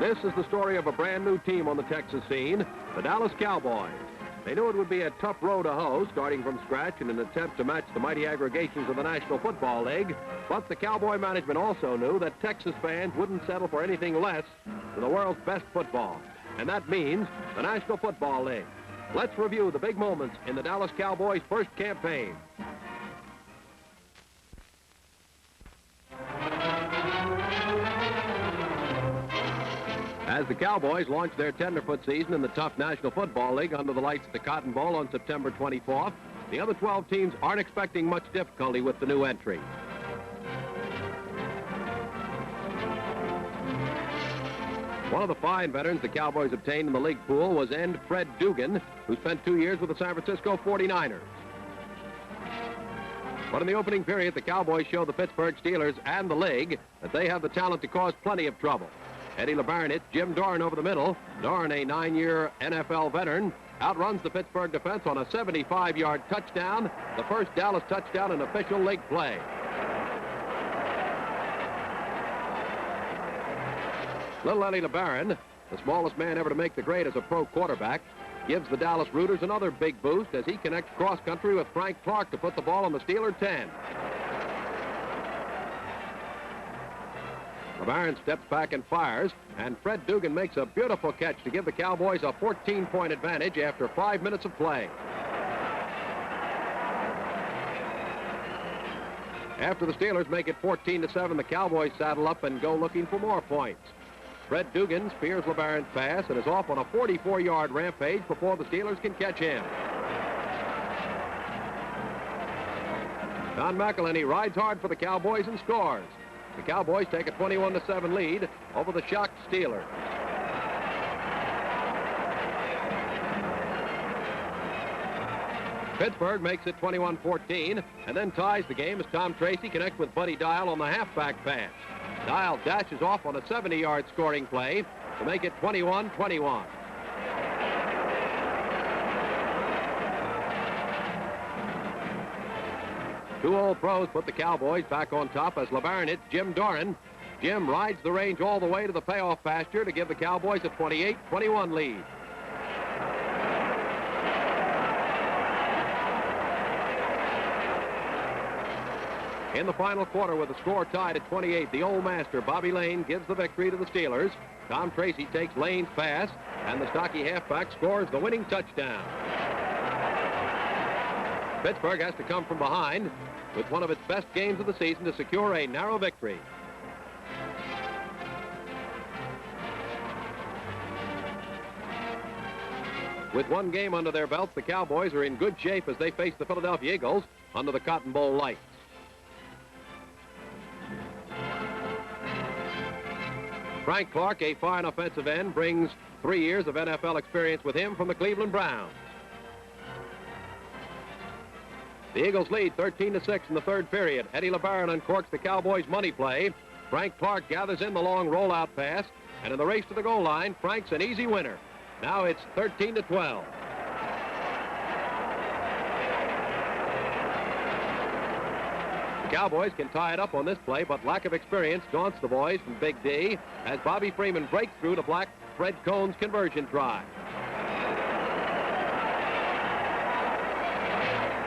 This is the story of a brand new team on the Texas scene, the Dallas Cowboys. They knew it would be a tough row to hoe, starting from scratch in an attempt to match the mighty aggregations of the National Football League. But the Cowboy management also knew that Texas fans wouldn't settle for anything less than the world's best football. And that means the National Football League. Let's review the big moments in the Dallas Cowboys' first campaign. As the Cowboys launched their tenderfoot season in the tough National Football League under the lights at the Cotton Bowl on September 24th, the other 12 teams aren't expecting much difficulty with the new entry. One of the fine veterans the Cowboys obtained in the league pool was end Fred Dugan, who spent 2 years with the San Francisco 49ers. But in the opening period, the Cowboys showed the Pittsburgh Steelers and the league that they have the talent to cause plenty of trouble. Eddie LeBaron hits Jim Doran over the middle. Doran, a 9-year NFL veteran, outruns the Pittsburgh defense on a 75-yard touchdown, the first Dallas touchdown in official league play. Little Eddie LeBaron, the smallest man ever to make the grade as a pro quarterback, gives the Dallas Rooters another big boost as he connects cross-country with Frank Clark to put the ball on the Steeler 10. LeBaron steps back and fires, and Fred Dugan makes a beautiful catch to give the Cowboys a 14-point advantage after 5 minutes of play. After the Steelers make it 14-7, the Cowboys saddle up and go looking for more points. Fred Dugan spears LeBaron's pass and is off on a 44-yard rampage before the Steelers can catch him. Don McElhenney rides hard for the Cowboys and scores. The Cowboys take a 21-7 lead over the shocked Steelers. Pittsburgh makes it 21-14 and then ties the game as Tom Tracy connects with Buddy Dial on the halfback pass. Dial dashes off on a 70-yard scoring play to make it 21-21. Two old pros put the Cowboys back on top as LeBaron hits Jim Doran. Jim rides the range all the way to the payoff pasture to give the Cowboys a 28-21 lead. In the final quarter with the score tied at 28, the old master, Bobby Lane, gives the victory to the Steelers. Tom Tracy takes Lane's pass, and the stocky halfback scores the winning touchdown. Pittsburgh has to come from behind with one of its best games of the season to secure a narrow victory. With one game under their belts, the Cowboys are in good shape as they face the Philadelphia Eagles under the Cotton Bowl lights. Frank Clark, a fine offensive end, brings 3 years of NFL experience with him from the Cleveland Browns. The Eagles lead 13-6 in the third period. Eddie LeBaron uncorks the Cowboys' money play. Frank Clark gathers in the long rollout pass, and in the race to the goal line, Frank's an easy winner. Now it's 13-12. The Cowboys can tie it up on this play, but lack of experience daunts the boys from Big D as Bobby Freeman breaks through to block Fred Cohn's conversion try.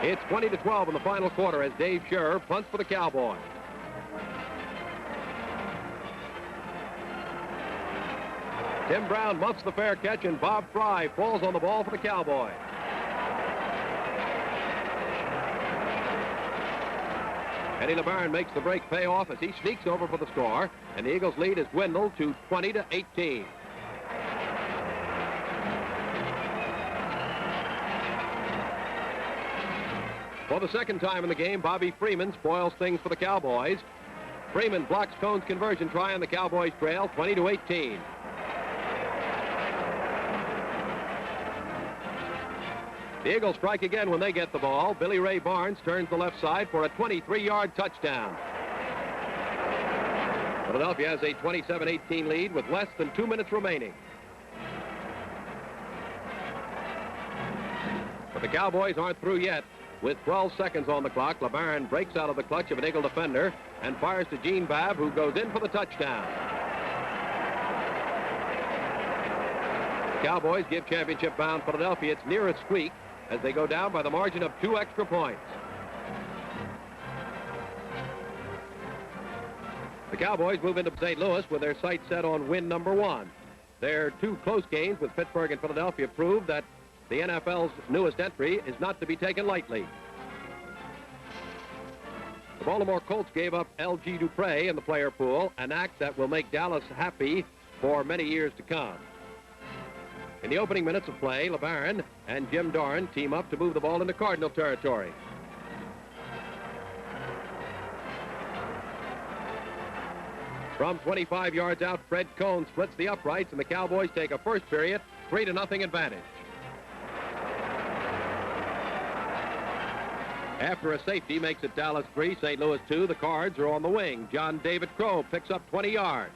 It's 20-12 in the final quarter as Dave Scherer punts for the Cowboys. Tim Brown muffs the fair catch, and Bob Fry falls on the ball for the Cowboys. Eddie LeBaron makes the break pay off as he sneaks over for the score, and the Eagles' lead is dwindled to 20-18. For the second time in the game, Bobby Freeman spoils things for the Cowboys. Freeman blocks Cohn's conversion try, and the Cowboys trail 20-18. The Eagles strike again when they get the ball. Billy Ray Barnes turns the left side for a 23-yard touchdown. Philadelphia has a 27-18 lead with less than 2 minutes remaining. But the Cowboys aren't through yet. With 12 seconds on the clock, LeBaron breaks out of the clutch of an Eagle defender and fires to Gene Babb, who goes in for the touchdown. The Cowboys give championship-bound Philadelphia its nearest squeak as they go down by the margin of 2 extra points. The Cowboys move into St. Louis with their sights set on win number 1. Their 2 close games with Pittsburgh and Philadelphia prove that the NFL's newest entry is not to be taken lightly. The Baltimore Colts gave up L.G. Dupre in the player pool, an act that will make Dallas happy for many years to come. In the opening minutes of play, LeBaron and Jim Doran team up to move the ball into Cardinal territory. From 25 yards out, Fred Cohn splits the uprights, and the Cowboys take a first period 3-0 advantage. After a safety makes it Dallas 3, St. Louis 2, the Cards are on the wing. John David Crow picks up 20 yards.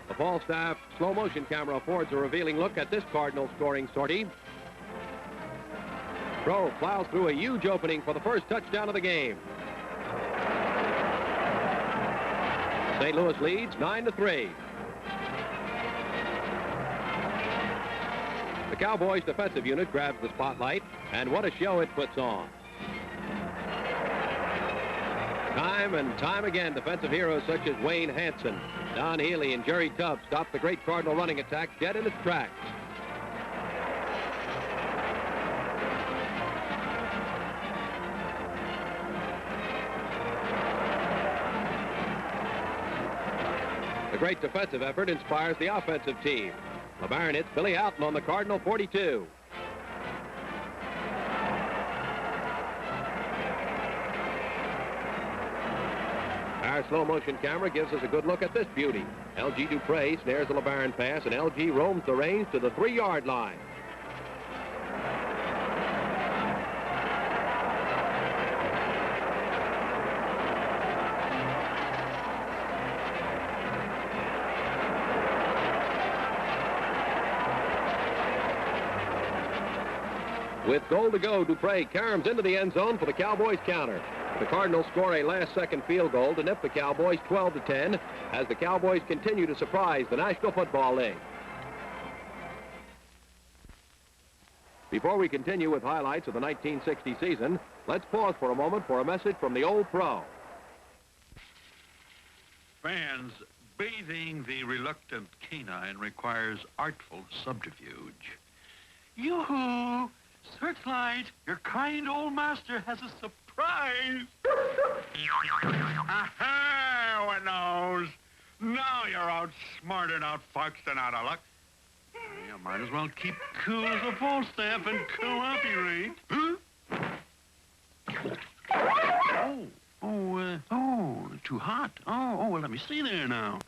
The Falstaff slow-motion camera affords a revealing look at this Cardinal scoring sortie. Crow plows through a huge opening for the first touchdown of the game. St. Louis leads 9-3. The Cowboys defensive unit grabs the spotlight, and what a show it puts on. Time and time again, defensive heroes such as Wayne Hanson, Don Healy, and Jerry Tubbs stop the great Cardinal running attack dead in its tracks. The great defensive effort inspires the offensive team. LeBaron hits Billy Houghton on the Cardinal 42. Our slow-motion camera gives us a good look at this beauty. L.G. Dupre snares the LeBaron pass, and L.G. roams the range to the 3-yard line. With goal to go, Dupre caroms into the end zone for the Cowboys counter. The Cardinals score a last-second field goal to nip the Cowboys 12-10 as the Cowboys continue to surprise the National Football League. Before we continue with highlights of the 1960 season, let's pause for a moment for a message from the old pro. Fans, bathing the reluctant canine requires artful subterfuge. Yoo-hoo! Searchlight, your kind old master has a surprise. Aha, what knows? Now you're outsmarted, outfoxed, and out of luck. You might as well keep cool as a Falstaff and cooperate. Huh? Too hot. Well, let me see there now.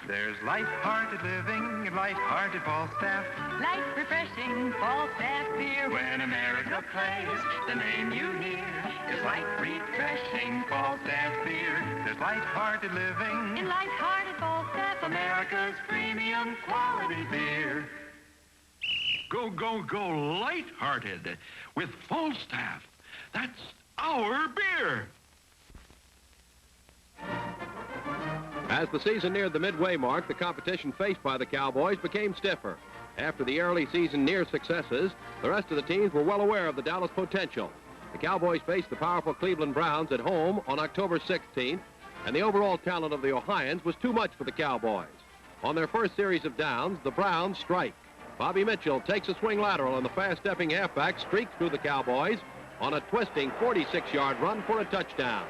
There's light-hearted living and light-hearted Falstaff. Light, refreshing Falstaff beer. When America plays, the name you hear is light, refreshing Falstaff beer. There's light-hearted living In light-hearted Falstaff, America's premium quality beer. Go, go, go, light-hearted with Falstaff. That's our beer. As the season neared the midway mark, the competition faced by the Cowboys became stiffer. After the early season near successes, the rest of the teams were well aware of the Dallas potential. The Cowboys faced the powerful Cleveland Browns at home on October 16th, and the overall talent of the Ohioans was too much for the Cowboys. On their first series of downs, the Browns strike. Bobby Mitchell takes a swing lateral, and the fast-stepping halfback streaks through the Cowboys on a twisting 46-yard run for a touchdown.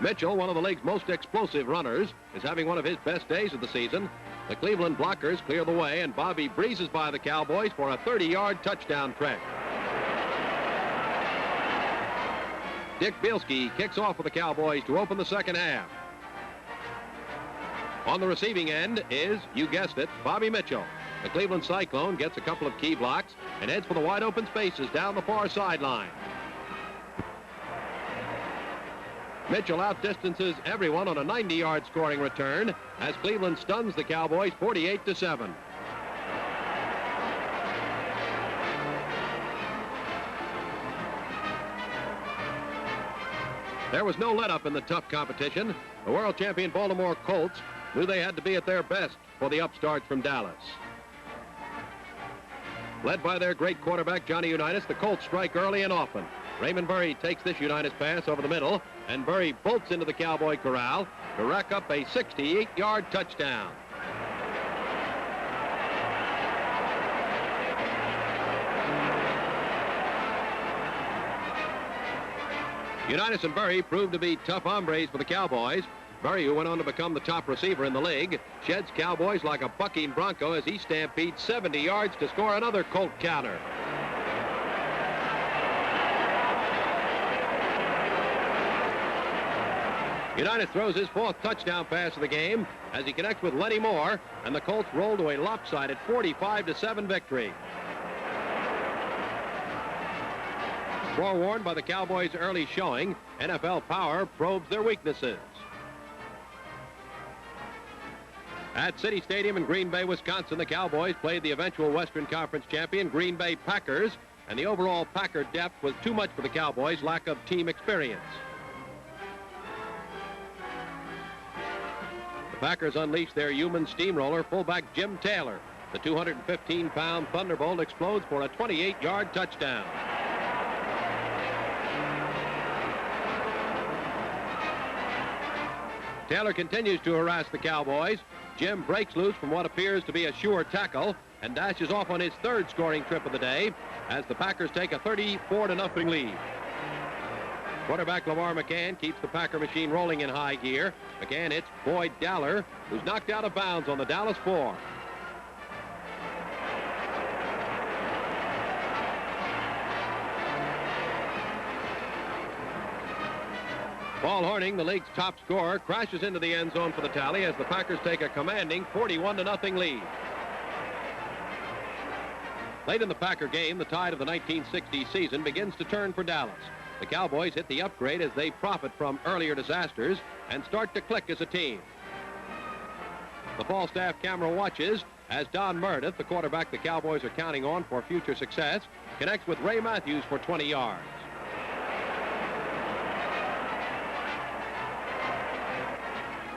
Mitchell, one of the league's most explosive runners, is having one of his best days of the season. The Cleveland blockers clear the way, and Bobby breezes by the Cowboys for a 30-yard touchdown trick. Dick Bielski kicks off for the Cowboys to open the second half. On the receiving end is, you guessed it, Bobby Mitchell. The Cleveland Cyclone gets a couple of key blocks and heads for the wide open spaces down the far sideline. Mitchell outdistances everyone on a 90-yard scoring return as Cleveland stuns the Cowboys 48-7. There was no let-up in the tough competition. The world champion Baltimore Colts knew they had to be at their best for the upstarts from Dallas. Led by their great quarterback, Johnny Unitas, the Colts strike early and often. Raymond Burry takes this Unitas pass over the middle, and Burry bolts into the Cowboy corral to rack up a 68-yard touchdown. Unitas and Burry proved to be tough hombres for the Cowboys. Burry, who went on to become the top receiver in the league, sheds Cowboys like a bucking bronco as he stampedes 70 yards to score another Colt counter. Unitas throws his 4th touchdown pass of the game as he connects with Lenny Moore, and the Colts roll to a lopsided 45-7 victory. Forewarned by the Cowboys' early showing, NFL Power probes their weaknesses. At City Stadium in Green Bay, Wisconsin, the Cowboys played the eventual Western Conference champion Green Bay Packers, and the overall Packer depth was too much for the Cowboys' lack of team experience. The Packers unleashed their human steamroller, fullback Jim Taylor. The 215-pound Thunderbolt explodes for a 28-yard touchdown. Taylor continues to harass the Cowboys. Jim breaks loose from what appears to be a sure tackle and dashes off on his 3rd scoring trip of the day as the Packers take a 34-0 lead. Quarterback LeVar McCann keeps the Packer machine rolling in high gear. McCann hits Boyd Dowler, who's knocked out of bounds on the Dallas 4. Paul Hornung, the league's top scorer, crashes into the end zone for the tally as the Packers take a commanding 41-0 lead. Late in the Packer game, the tide of the 1960 season begins to turn for Dallas. The Cowboys hit the upgrade as they profit from earlier disasters and start to click as a team. The Falstaff camera watches as Don Meredith, the quarterback the Cowboys are counting on for future success, connects with Ray Matthews for 20 yards.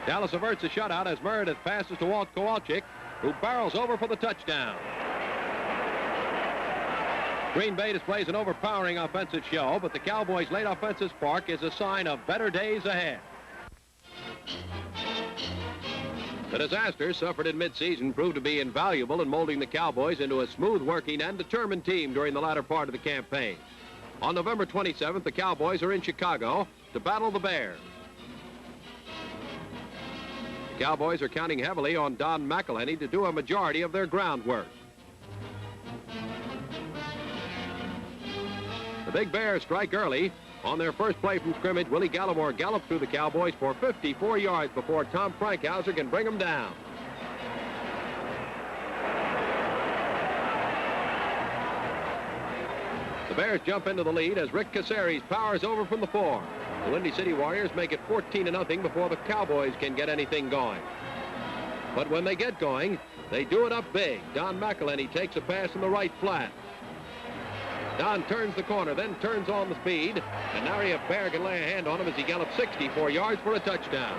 Dallas averts a shutout as Meredith passes to Walt Kowalczyk, who barrels over for the touchdown. Green Bay displays an overpowering offensive show, but the Cowboys' late offensive spark is a sign of better days ahead. The disaster suffered in midseason proved to be invaluable in molding the Cowboys into a smooth-working and determined team during the latter part of the campaign. On November 27th, the Cowboys are in Chicago to battle the Bears. The Cowboys are counting heavily on Don McElhenney to do a majority of their groundwork. The Big Bears strike early. On their first play from scrimmage, Willie Gallimore gallops through the Cowboys for 54 yards before Tom Frankhauser can bring them down. The Bears jump into the lead as Rick Caceres powers over from the 4. The Windy City Warriors make it 14-0 before the Cowboys can get anything going. But when they get going, they do it up big. Don McElhenney takes a pass in the right flat. Don turns the corner, then turns on the speed, and nary a bear can lay a hand on him as he gallops 64 yards for a touchdown.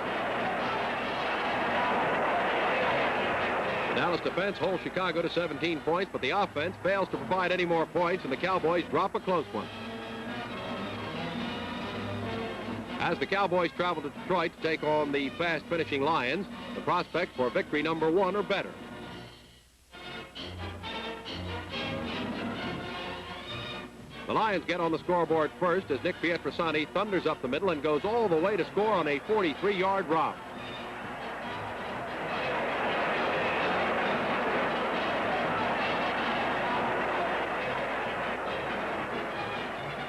The Dallas defense holds Chicago to 17 points, but the offense fails to provide any more points, and the Cowboys drop a close one. As the Cowboys travel to Detroit to take on the fast-finishing Lions, the prospects for victory number 1 are better. The Lions get on the scoreboard first as Nick Pietrasani thunders up the middle and goes all the way to score on a 43-yard route.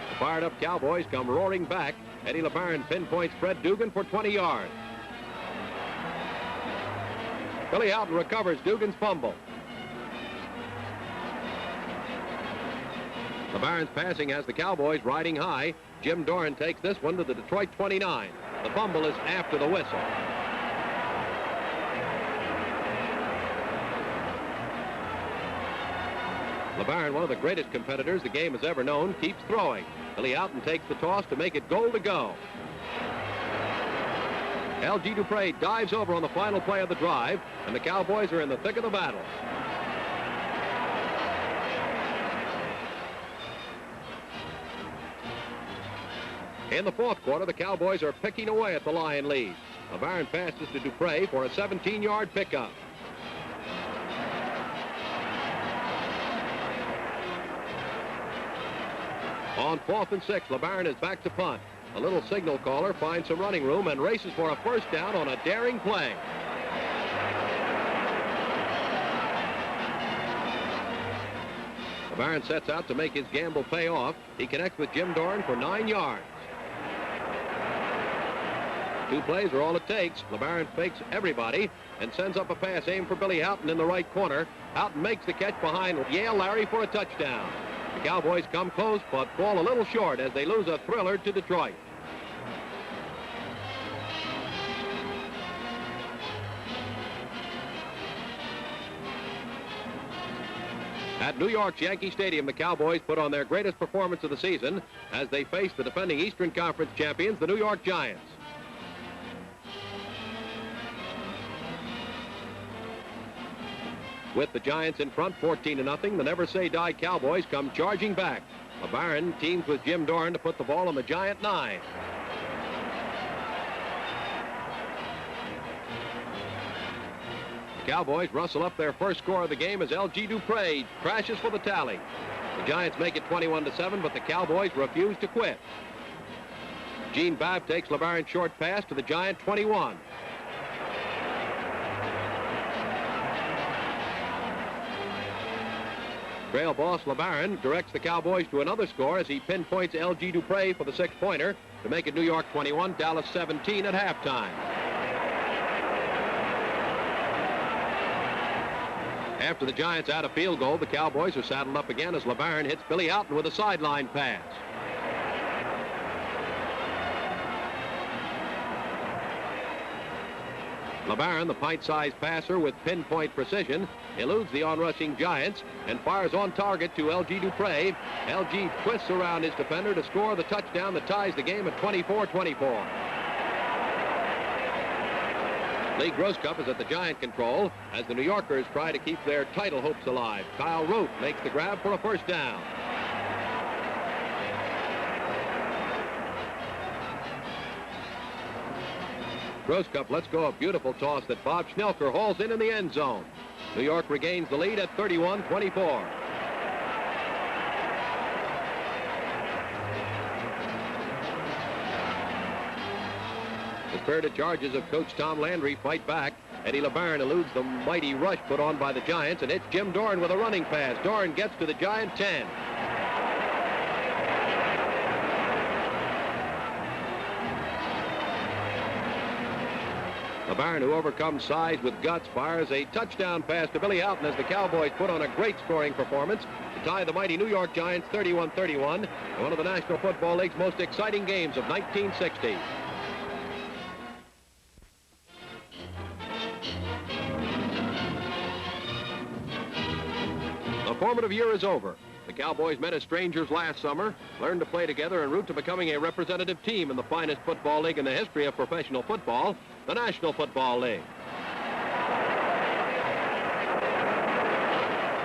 The fired-up Cowboys come roaring back. Eddie LeBaron pinpoints Fred Dugan for 20 yards. Billy Houghton recovers Dugan's fumble. LeBaron's passing has the Cowboys riding high. Jim Doran takes this one to the Detroit 29. The fumble is after the whistle. LeBaron, one of the greatest competitors the game has ever known, keeps throwing. Billy Houghton takes the toss to make it goal to go. L.G. Dupre dives over on the final play of the drive, and the Cowboys are in the thick of the battle. In the fourth quarter, the Cowboys are picking away at the Lion lead. LeBaron passes to Dupre for a 17-yard pickup. On 4th and 6, LeBaron is back to punt. A little signal caller finds some running room and races for a first down on a daring play. LeBaron sets out to make his gamble pay off. He connects with Jim Doran for 9 yards. 2 plays are all it takes. LeBaron fakes everybody and sends up a pass aimed for Billy Houghton in the right corner. Houghton makes the catch behind Yale Larry for a touchdown. The Cowboys come close but fall a little short as they lose a thriller to Detroit. At New York's Yankee Stadium, the Cowboys put on their greatest performance of the season as they face the defending Eastern Conference champions, the New York Giants. With the Giants in front, 14-0, the never-say-die Cowboys come charging back. LeBaron teams with Jim Doran to put the ball on the Giant 9. The Cowboys rustle up their first score of the game as L.G. Dupre crashes for the tally. The Giants make it 21-7, but the Cowboys refuse to quit. Gene Babb takes LeBaron's short pass to the Giant 21. Trail boss LeBaron directs the Cowboys to another score as he pinpoints L.G. Dupre for the 6-pointer to make it New York 21, Dallas 17 at halftime. After the Giants add a field goal, the Cowboys are saddled up again as LeBaron hits Billy Houghton with a sideline pass. LeBaron, the pint-sized passer with pinpoint precision, eludes the onrushing Giants and fires on target to L.G. Dupre. L.G. twists around his defender to score the touchdown that ties the game at 24-24. Lee Groscup is at the Giant control as the New Yorkers try to keep their title hopes alive. Kyle Rote makes the grab for a first down. Groscup lets go a beautiful toss that Bob Schnelker hauls in the end zone. New York regains the lead at 31-24. The spirited charges of Coach Tom Landry fight back. Eddie LeBaron eludes the mighty rush put on by the Giants and hits Jim Doran with a running pass. Doran gets to the Giant 10. LeBaron, who overcomes size with guts, fires a touchdown pass to Billy Houghton as the Cowboys put on a great scoring performance to tie the mighty New York Giants 31-31 in one of the National Football League's most exciting games of 1960. The formative year is over. The Cowboys met as strangers last summer, learned to play together en route to becoming a representative team in the finest football league in the history of professional football, the National Football League.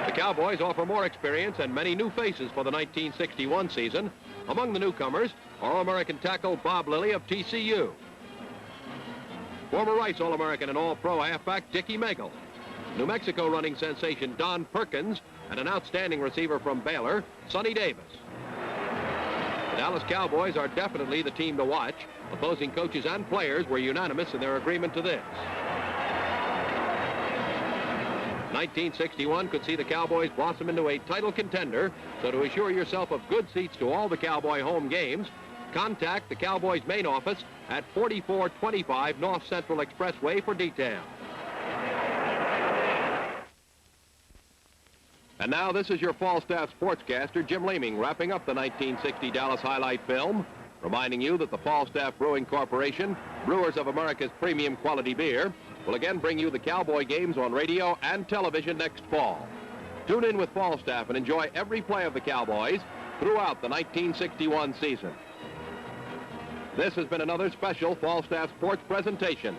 The Cowboys offer more experience and many new faces for the 1961 season. Among the newcomers, All-American tackle Bob Lilly of TCU. Former Rice All-American and All-Pro halfback Dickie Megal. New Mexico running sensation Don Perkins, and an outstanding receiver from Baylor, Sonny Davis. The Dallas Cowboys are definitely the team to watch. Opposing coaches and players were unanimous in their agreement to this. 1961 could see the Cowboys blossom into a title contender, so to assure yourself of good seats to all the Cowboy home games, contact the Cowboys main office at 4425 North Central Expressway for details. And now this is your Falstaff sportscaster, Jim Leeming, wrapping up the 1960 Dallas highlight film, reminding you that the Falstaff Brewing Corporation, brewers of America's premium quality beer, will again bring you the Cowboy games on radio and television next fall. Tune in with Falstaff and enjoy every play of the Cowboys throughout the 1961 season. This has been another special Falstaff Sports presentation.